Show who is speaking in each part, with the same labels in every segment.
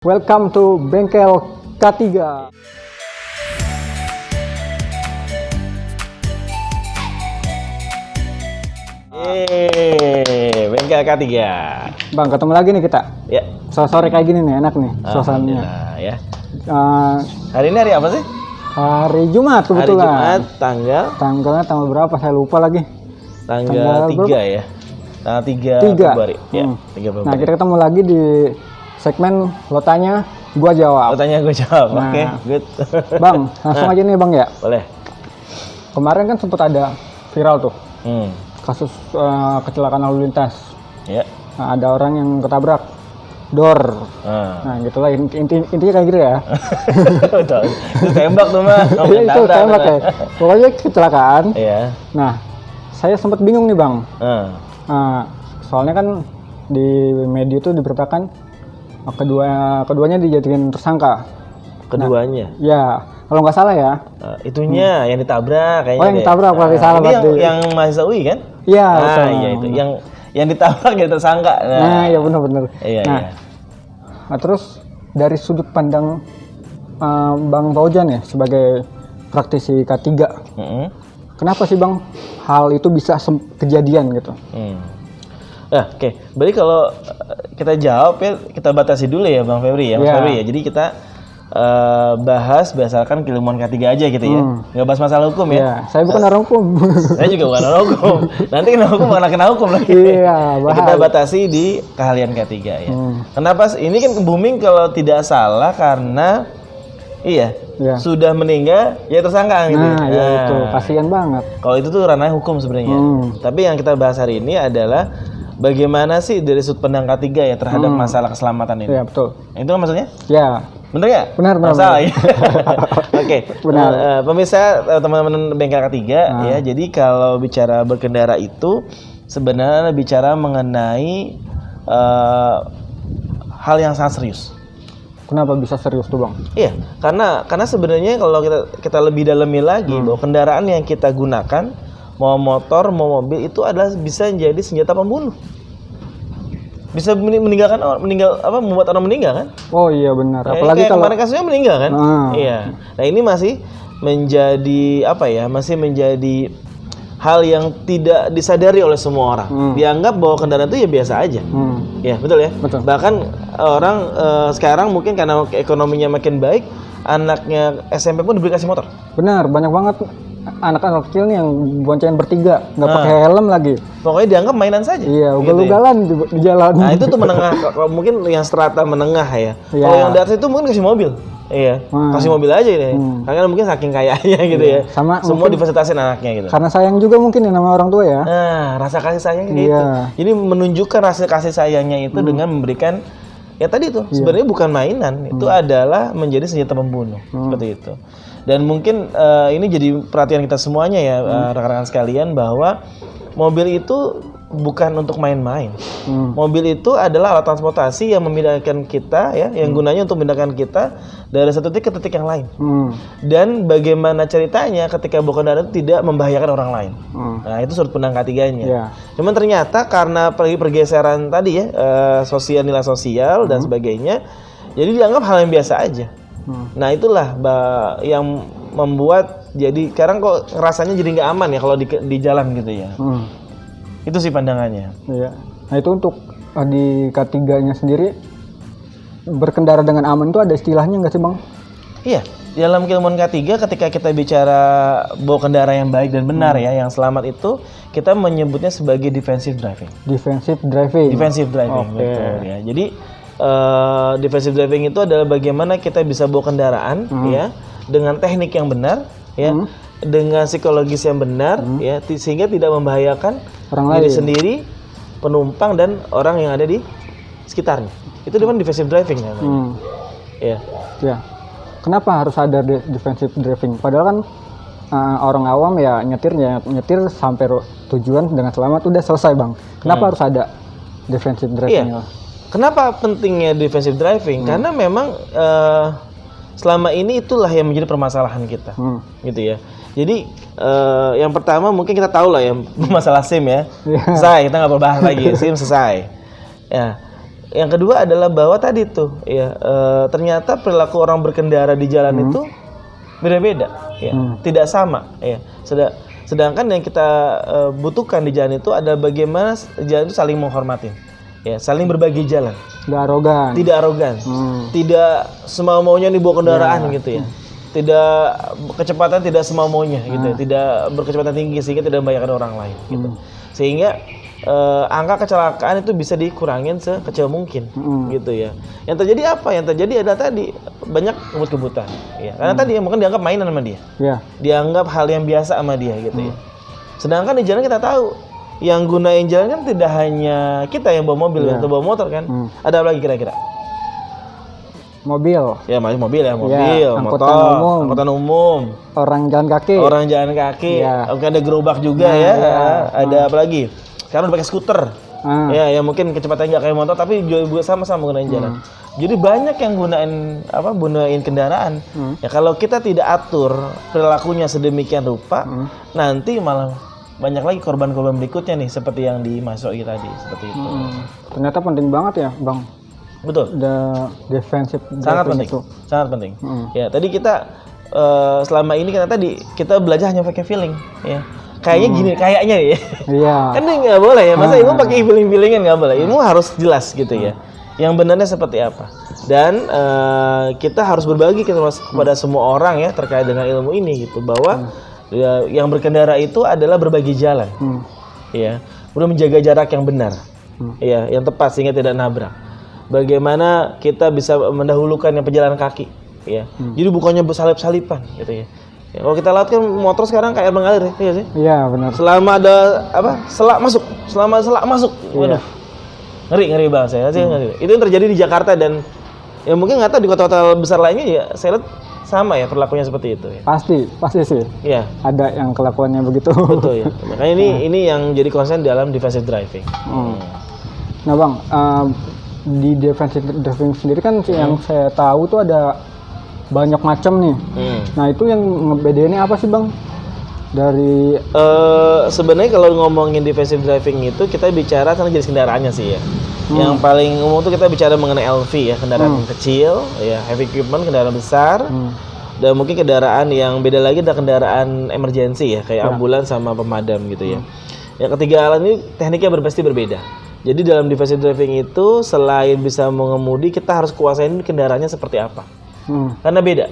Speaker 1: Welcome to Bengkel K3.
Speaker 2: Bengkel K3.
Speaker 1: Bang, ketemu lagi nih kita.
Speaker 2: Ya.
Speaker 1: Sore kayak gini nih, enak nih suasananya.
Speaker 2: Ya.
Speaker 1: Uh,
Speaker 2: Hari ini hari apa sih?
Speaker 1: hari Jumat kebetulan.
Speaker 2: Hari Jumat,
Speaker 1: Tanggalnya tanggal berapa? Saya lupa lagi.
Speaker 2: tanggal 3 ya. Tanggal 3 Februari. Ya, 3 Februari.
Speaker 1: Nah, kita ketemu lagi di segmen lo tanya, gua jawab.
Speaker 2: Lo tanya gue jawab.
Speaker 1: Nah.
Speaker 2: Oke, good.
Speaker 1: Bang, langsung aja nih Bang ya.
Speaker 2: Boleh.
Speaker 1: Kemarin kan sempat ada viral tuh
Speaker 2: Hmm.
Speaker 1: kasus kecelakaan lalu lintas.
Speaker 2: Ya.
Speaker 1: Nah, ada orang yang ketabrak dor. Nah, gitulah intinya kayak gitu ya.
Speaker 2: Betul. Itu tembak tuh mah.
Speaker 1: Iya, itu tembak ya. Pokoknya kecelakaan.
Speaker 2: Iya.
Speaker 1: Nah, saya sempat bingung nih Bang. Nah, soalnya kan di media itu diberitakan keduanya dijadikan tersangka.
Speaker 2: Keduanya.
Speaker 1: Nah, ya, kalau nggak salah ya.
Speaker 2: Itunya yang ditabrak kayaknya.
Speaker 1: Oh, yang ditabrak berarti salah
Speaker 2: ini
Speaker 1: berarti.
Speaker 2: yang mahasiswa UI kan?
Speaker 1: Iya, betul.
Speaker 2: Iya itu. Yang ditabrak jadi tersangka.
Speaker 1: Nah, iya benar-benar.
Speaker 2: Iya,
Speaker 1: nah,
Speaker 2: iya.
Speaker 1: Nah, terus dari sudut pandang Bang Fauzan ya sebagai praktisi K3. Kenapa sih Bang hal itu bisa kejadian gitu?
Speaker 2: Nah, oke. Berarti kalau kita jawab ya, kita batasi dulu ya Bang Febri ya, Mas Febri ya. Jadi kita bahas berdasarkan keilmuan K3 aja gitu ya. Nggak bahas masalah hukum ya.
Speaker 1: Iya, saya bukan orang hukum.
Speaker 2: Saya juga bukan orang hukum. Nanti kena hukum bukan kena hukum lagi.
Speaker 1: Iya,
Speaker 2: Kita batasi di keahlian K3 ya. Kenapa? Ini kan booming kalau tidak salah karena sudah meninggal ya tersangka gitu.
Speaker 1: Nah, ya itu kasihan banget.
Speaker 2: Kalau itu tuh ranah hukum sebenarnya. Tapi yang kita bahas hari ini adalah bagaimana sih dari sudut pandang K3 ya terhadap masalah keselamatan ini.
Speaker 1: Iya, betul.
Speaker 2: Itu kan maksudnya?
Speaker 1: Ya.
Speaker 2: Bener ya?
Speaker 1: Benar.
Speaker 2: Masalah ya. Oke.
Speaker 1: Benar.
Speaker 2: Pemirsa, teman-teman Bengkel K3 ya. Jadi kalau bicara berkendara itu sebenarnya bicara mengenai hal yang sangat serius.
Speaker 1: Kenapa bisa serius tuh Bang?
Speaker 2: Iya, karena sebenarnya kalau kita lebih dalami lagi bahwa kendaraan yang kita gunakan mau motor mau mobil itu adalah bisa menjadi senjata pembunuh. Bisa membuat orang meninggal kan?
Speaker 1: Oh iya benar. Apalagi kalau
Speaker 2: kemarin kasusnya meninggal kan? Iya. Nah, ini masih menjadi masih menjadi hal yang tidak disadari oleh semua orang. Dianggap bahwa kendaraan itu ya biasa aja. Ya, betul ya?
Speaker 1: Betul.
Speaker 2: Bahkan orang sekarang mungkin karena ekonominya makin baik, anaknya SMP pun diberi kasih motor.
Speaker 1: Benar, banyak banget anak-anak kecil nih yang boncengan bertiga, nggak pakai helm lagi.
Speaker 2: Pokoknya dianggap mainan saja.
Speaker 1: Iya, ugal-ugalan di jalan.
Speaker 2: Nah, itu tuh menengah, mungkin yang strata menengah ya.
Speaker 1: Iya.
Speaker 2: Kalau yang di atas itu mungkin kasih mobil. Iya, kasih mobil aja deh. Karena mungkin saking kayanya gitu ya.
Speaker 1: Sama
Speaker 2: semua difasilitasin anaknya gitu.
Speaker 1: Karena sayang juga mungkin ya nama orang tua ya.
Speaker 2: Nah, rasa kasih sayangnya gitu. Jadi menunjukkan rasa kasih sayangnya itu dengan memberikan ya tadi tuh sebenarnya bukan mainan, itu adalah menjadi senjata pembunuh seperti itu. Dan mungkin ini jadi perhatian kita semuanya ya rekan-rekan sekalian bahwa mobil itu bukan untuk main-main. Mobil itu adalah alat transportasi yang memindahkan kita ya, yang gunanya untuk memindahkan kita dari satu titik ke titik yang lain. Dan bagaimana ceritanya ketika bawa kendaraan itu tidak membahayakan orang lain. Nah, itu sudut pandang K3-nya. Cuman ternyata karena pergeseran tadi ya, nilai sosial dan sebagainya, jadi dianggap hal yang biasa aja. Nah, itulah yang membuat jadi sekarang kok rasanya jadi nggak aman ya kalau di jalan gitu ya. Itu sih pandangannya.
Speaker 1: Iya. Nah, itu untuk di K3-nya sendiri berkendara dengan aman itu ada istilahnya nggak sih Bang?
Speaker 2: Iya. Dalam keilmuan K3 ketika kita bicara bawa kendaraan yang baik dan benar ya, yang selamat itu kita menyebutnya sebagai defensive driving.
Speaker 1: Defensive driving.
Speaker 2: Defensive driving, betul ya. Jadi defensive driving itu adalah bagaimana kita bisa bawa kendaraan ya dengan teknik yang benar ya, dengan psikologis yang benar ya, sehingga tidak membahayakan
Speaker 1: orang
Speaker 2: diri
Speaker 1: lain
Speaker 2: sendiri, penumpang dan orang yang ada di sekitarnya. Itu namanya defensive driving namanya. Ya.
Speaker 1: Ya. Kenapa harus ada defensive driving? Padahal kan orang awam ya nyetir sampai tujuan dengan selamat udah selesai Bang. Kenapa harus ada defensive driving?
Speaker 2: Iya. Kenapa pentingnya defensive driving? Karena memang selama ini itulah yang menjadi permasalahan kita, gitu ya. Jadi yang pertama mungkin kita tahu lah ya masalah SIM ya. Selesai, kita nggak perlu bahas lagi, SIM selesai. Ya, yang kedua adalah bahwa tadi tuh ya ternyata perilaku orang berkendara di jalan itu beda-beda, ya, tidak sama, ya. Sedangkan yang kita butuhkan di jalan itu adalah bagaimana jalan itu saling menghormatin, ya, saling berbagi jalan.
Speaker 1: Tidak arogan.
Speaker 2: Tidak semau-maunya nih bawa kendaraan gitu ya. Tidak kecepatan tidak semau-maunya gitu ya. Tidak berkecepatan tinggi sehingga tidak membahayakan orang lain gitu. Sehingga angka kecelakaan itu bisa dikurangin sekecil mungkin gitu ya. Yang terjadi apa? Yang terjadi adalah tadi banyak kebut-kebutan ya. Karena tadi mungkin dianggap mainan sama dia. Dianggap hal yang biasa sama dia gitu ya. Sedangkan di jalan kita tahu yang gunain jalan kan tidak hanya kita yang bawa mobil atau bawa motor kan. Ada apa lagi kira-kira?
Speaker 1: Mobil.
Speaker 2: Ya, mobil ya, mobil, motor, angkutan umum.
Speaker 1: Orang jalan kaki.
Speaker 2: Oke, ada gerobak juga ya. Ada apa lagi? Sekarang udah pakai skuter. Ya mungkin kecepatannya nggak kayak motor tapi juga sama-sama gunain jalan. Jadi banyak yang gunain kendaraan. Ya kalau kita tidak atur perilakunya sedemikian rupa, nanti malah banyak lagi korban-korban berikutnya nih seperti yang di Mas Sogi tadi seperti itu.
Speaker 1: Ternyata penting banget ya, Bang.
Speaker 2: Betul.
Speaker 1: Defensive
Speaker 2: sangat penting.
Speaker 1: itu.
Speaker 2: Sangat penting. Ya, tadi kita selama ini kan tadi kita belajar hanya pakai feeling, ya. Kayaknya gini, kayaknya ya.
Speaker 1: Iya.
Speaker 2: Kan nggak boleh ya. Masa ilmu pakai feeling-feelingan nggak boleh. Ilmu harus jelas gitu ya. Yang benarnya seperti apa. Dan kita harus berbagi kepada semua orang ya terkait dengan ilmu ini gitu bahwa ya, yang berkendara itu adalah berbagi jalan. Ya, perlu menjaga jarak yang benar. Ya, yang tepat sehingga tidak nabrak. Bagaimana kita bisa mendahulukan yang pejalan kaki, ya. Jadi bukannya bersalip-salipan, gitu ya. Ya, kalau kita lihat kan motor sekarang kayak mengalir, ya sih?
Speaker 1: Iya benar.
Speaker 2: Selama ada selak masuk, waduh, ngeri banget saya sih ngeri. Itu yang terjadi di Jakarta dan ya mungkin nggak tahu di kota-kota besar lainnya ya saya lihat sama ya perlakuannya seperti itu. Ya.
Speaker 1: Pasti sih.
Speaker 2: Iya.
Speaker 1: Ada yang kelakuannya begitu.
Speaker 2: Betul ya. Makanya ini yang jadi concern dalam defensive driving.
Speaker 1: Nah Bang. Di defensive driving sendiri kan yang saya tahu tuh ada banyak macam nih. Nah itu yang ngebedainnya apa sih Bang? Dari
Speaker 2: sebenarnya kalau ngomongin defensive driving itu kita bicara tentang jenis kendaraannya sih ya. Yang paling umum tuh kita bicara mengenai LV ya, kendaraan kecil, ya heavy equipment, kendaraan besar. Dan mungkin kendaraan yang beda lagi ada kendaraan emergency ya, kayak ambulans sama pemadam gitu ya. Yang ketiga alat ini tekniknya pasti berbeda. Jadi dalam defensive driving itu selain bisa mengemudi, kita harus kuasain kendaraannya seperti apa. Karena beda.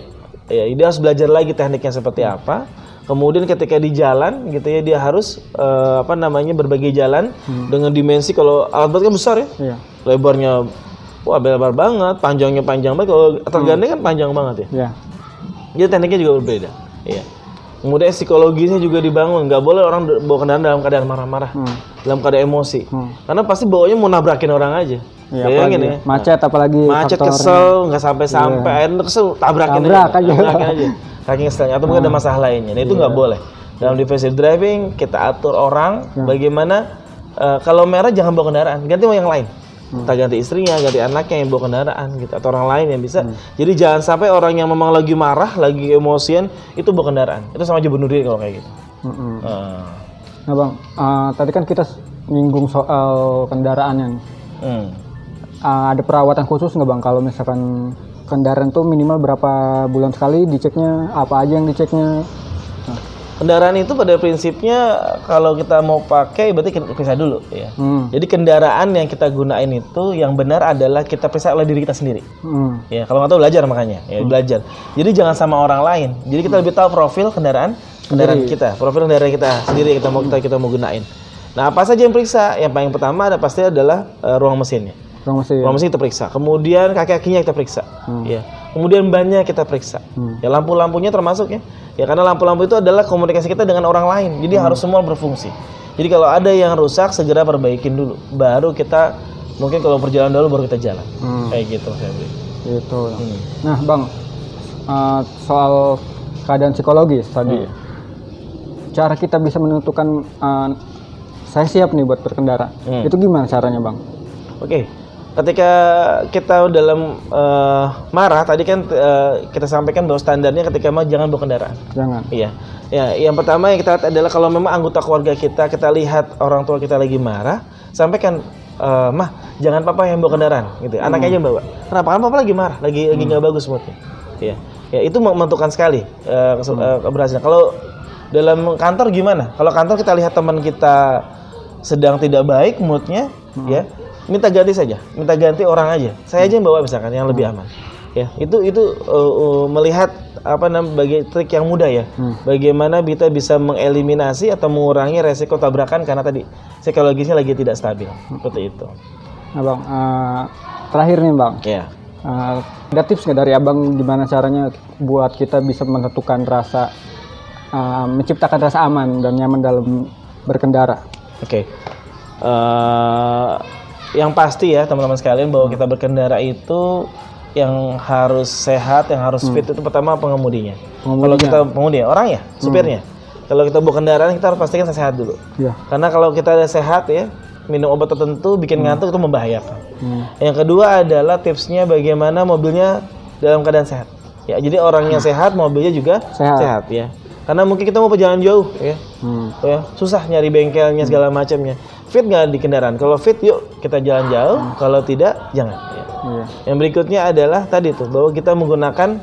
Speaker 2: Ya, dia harus belajar lagi tekniknya seperti apa. Kemudian ketika di jalan gitu ya dia harus berbagi jalan dengan dimensi kalau alat berat kan besar ya. Lebarnya lebar banget, panjangnya panjang banget. Kalau tergandeng kan panjang banget ya. Jadi tekniknya juga berbeda. Ya. Kemudian psikologisnya juga dibangun, nggak boleh orang bawa kendaraan dalam keadaan marah-marah, dalam keadaan emosi, karena pasti bawanya mau nabrakin orang aja. Bayangin ya, macet kesel, nggak sampai, akhirnya kesel tabrakin aja, saking keselnya, atau mungkin ada masalah lainnya. Nah itu nggak boleh. Dalam defensive driving kita atur orang, bagaimana kalau merah jangan bawa kendaraan, ganti mau yang lain. Entah ganti istrinya, ganti anaknya yang bawa kendaraan gitu, atau orang lain yang bisa. Jadi jangan sampai orang yang memang lagi marah, lagi emosian itu bawa kendaraan. Itu sama aja bunuh diri kalau kayak gitu.
Speaker 1: Nah Bang, tadi kan kita nyinggung soal kendaraannya. Ada perawatan khusus nggak Bang kalau misalkan kendaraan tuh minimal berapa bulan sekali diceknya, apa aja yang diceknya?
Speaker 2: Kendaraan itu pada prinsipnya kalau kita mau pakai berarti kita periksa dulu ya. Jadi kendaraan yang kita gunain itu yang benar adalah kita periksa oleh diri kita sendiri. Ya, kalau nggak tahu belajar makanya, ya belajar. Jadi jangan sama orang lain. Jadi kita lebih tahu profil kendaraan kita, profil kendaraan kita sendiri yang kita mau gunain. Nah, apa saja yang periksa? Yang paling pertama pasti adalah ruang mesinnya. Ruang mesin kita periksa. Kemudian kaki-kakinya kita periksa. Ya. Kemudian bannya kita periksa. Ya lampu-lampunya termasuk ya. Ya karena lampu-lampu itu adalah komunikasi kita dengan orang lain. Jadi harus semua berfungsi. Jadi kalau ada yang rusak segera perbaikin dulu. Baru kita mungkin kalau perjalanan dulu baru kita jalan. Kayak gitu Febri.
Speaker 1: Gitu. Nah, Bang, soal keadaan psikologis tadi. Cara kita bisa menentukan saya siap nih buat berkendara. Itu gimana caranya, Bang?
Speaker 2: Oke. Ketika kita dalam marah, tadi kan kita sampaikan bahwa standarnya ketika mau jangan bawa kendaraan.
Speaker 1: Jangan.
Speaker 2: Iya. Ya, yang pertama yang kita lihat adalah kalau memang anggota keluarga kita lihat orang tua kita lagi marah, sampaikan mah jangan papa yang bawa kendaraan gitu. Anaknya aja yang bawa. Kenapa? Kan papa lagi marah, lagi nggak bagus moodnya. Ya, ya itu menentukan sekali keberhasilan. Kalau dalam kantor gimana? Kalau kantor kita lihat teman kita sedang tidak baik moodnya, ya minta ganti saja, minta ganti orang aja. Saya aja yang bawa misalkan yang lebih aman. Ya, itu melihat bagi trik yang mudah ya. Bagaimana kita bisa mengeliminasi atau mengurangi resiko tabrakan karena tadi psikologisnya lagi tidak stabil. Seperti itu.
Speaker 1: Nah, Bang, terakhir nih, Bang.
Speaker 2: Ya.
Speaker 1: Ada tips nggak dari Abang gimana caranya buat kita bisa menentukan rasa menciptakan rasa aman dan nyaman dalam berkendara?
Speaker 2: Oke. Yang pasti ya teman-teman sekalian bahwa kita berkendara itu yang harus sehat, yang harus fit itu pertama pengemudinya. Kalau kita pengemudi orang ya, supirnya. Kalau kita bawa kendaraan kita harus pastikan sehat dulu. Ya. Karena kalau kita ada sehat ya, minum obat tertentu bikin ngantuk itu membahayakan. Yang kedua adalah tipsnya bagaimana mobilnya dalam keadaan sehat. Ya, jadi orangnya sehat, mobilnya juga sehat ya. Karena mungkin kita mau perjalanan jauh ya. Ya, susah nyari bengkelnya segala macamnya. Fit nggak di kendaraan? Kalau fit yuk kita jalan jauh, kalau tidak jangan ya. Yang berikutnya adalah tadi tuh bahwa kita menggunakan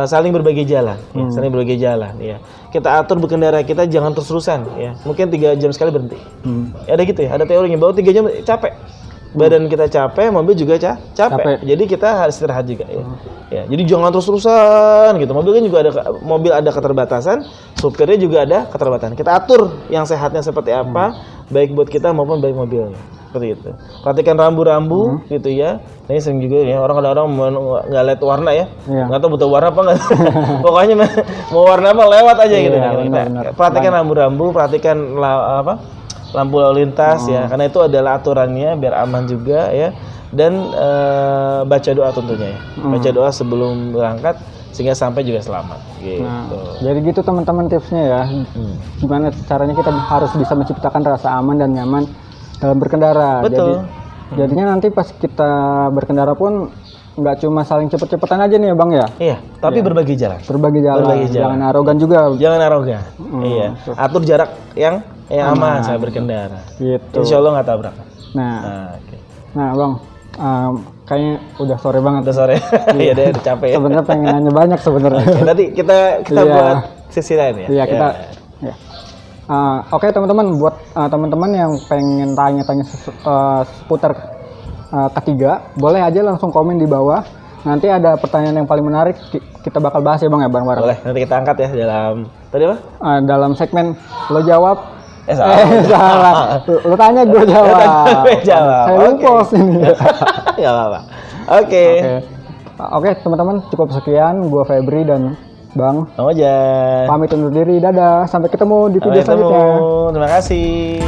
Speaker 2: saling berbagi jalan, ya, saling berbagi jalan ya. Kita atur berkendara kita jangan terus-terusan ya. Mungkin 3 jam sekali berhenti. Ya, ada gitu ya, ada teorinya bahwa 3 jam capek. Badan kita capek, mobil juga capek. Jadi kita harus istirahat juga ya. Ya, jadi jangan terus-terusan gitu. Mobil kan juga ada keterbatasan, supirnya juga ada keterbatasan. Kita atur yang sehatnya seperti apa, baik buat kita maupun baik mobilnya. Seperti itu. Perhatikan rambu-rambu gitu ya. Ini sering juga ya orang kadang-kadang nggak lihat warna ya. Nggak tahu butuh warna apa nggak. Pokoknya mau warna apa lewat aja gitu. Benar. Perhatikan rambu-rambu, perhatikan lampu lalu lintas ya. Karena itu adalah aturannya biar aman juga ya. Dan baca doa tentunya ya. Baca doa sebelum berangkat sehingga sampai juga selamat gitu.
Speaker 1: Jadi gitu teman-teman tipsnya ya. Gimana caranya kita harus bisa menciptakan rasa aman dan nyaman dalam berkendara.
Speaker 2: Betul.
Speaker 1: Jadinya nanti pas kita berkendara pun nggak cuma saling cepet-cepetan aja nih ya Bang ya.
Speaker 2: Iya, tapi berbagi jalan.
Speaker 1: Berbagi jalan. Jangan arogan juga.
Speaker 2: Jangan arogan. Iya. Atur jarak yang aman saat berkendara.
Speaker 1: Gitu.
Speaker 2: Insya Allah nggak tabrak.
Speaker 1: Nah Bang, kayaknya udah sore banget.
Speaker 2: Udah sore. Iya deh, udah capek ya.
Speaker 1: Sebenarnya pengen nanya banyak sebenarnya.
Speaker 2: Nanti kita buat sesi lain ya.
Speaker 1: Iya kita. Ya. Oke teman-teman, buat teman-teman yang pengen tanya-tanya seputar ketiga, boleh aja langsung komen di bawah. Nanti ada pertanyaan yang paling menarik kita bakal bahas ya Bang ya bareng-bareng.
Speaker 2: Boleh, nanti kita angkat ya dalam tadi apa?
Speaker 1: Dalam segmen lo jawab.
Speaker 2: Salah.
Speaker 1: Lo tanya gue jawab. Saya lupa ini.
Speaker 2: Gak apa-apa.
Speaker 1: Oke teman-teman, cukup sekian. Gue Febri dan Bang
Speaker 2: Ojan.
Speaker 1: Pamit undur diri. Dadah. Sampai ketemu di video selanjutnya.
Speaker 2: Terima kasih.